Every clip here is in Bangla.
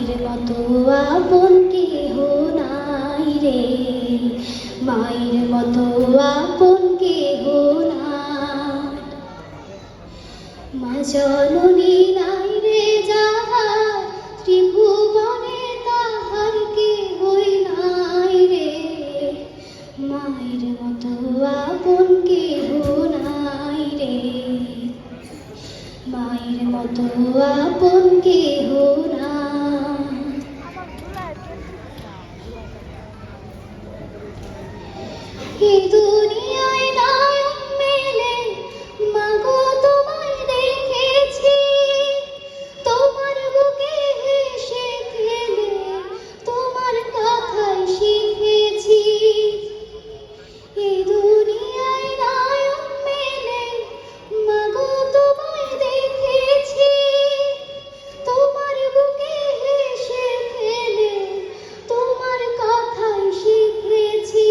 মায়ের মতো আপন কেহ নাই রে, মায়ের মতো আপন কেহ নাই। মা জননী নাই রে যাহার, ত্রিভুবনে তাহার কেহই নাই রে, মায়ের মতো আপন কেহ নাই রে, মায়ের মতো আপন কেহ নাই। এই দুনিয়ায় নয়ন মেলে মাগো তোমায় দেখেছি, তোমার বুকে হেসে খেলে তোমার কথাই শিখেছি। এই দুনিয়ায় নয়ন মেলে মাগো তোমায় দেখেছি, তোমার বুকে হেসে খেলে তোমার কথাই শিখেছি।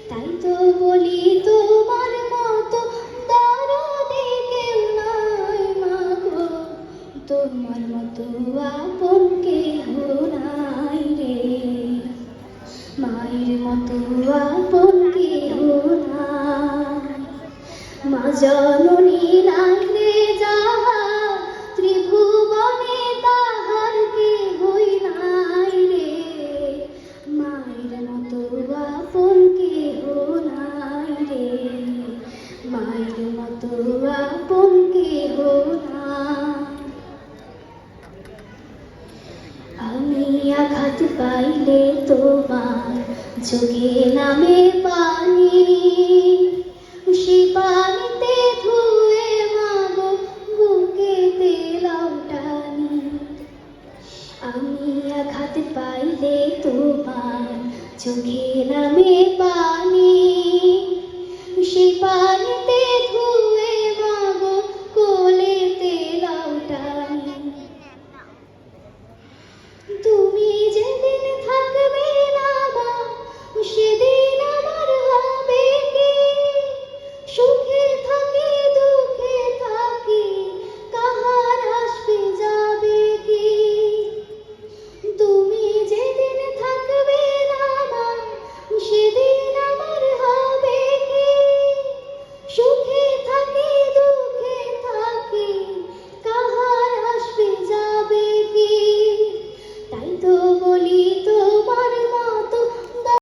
তাই তো বলি তোমার মতো দরদি কেউ নাই মাগো, তোমার মতো আপন কেহ নাই রে, মায়ের মতো আপন কেহ নাই। মা জননী নাই রে যাহার, ত্রিভুবনে তাহার কেহই নাই রে, মায়ের মতো আপন কেহ নাই রে, মায়ের মতো আপন কেহ নাই। আমি আঘাত পাইলে তোমার চোখে নামে পানি, সে পানিতে ধুয়ে মাগো বুকেতে লাউ টানি। আমি আঘাত পাইলে তোমার চোখে নামে পানি, সে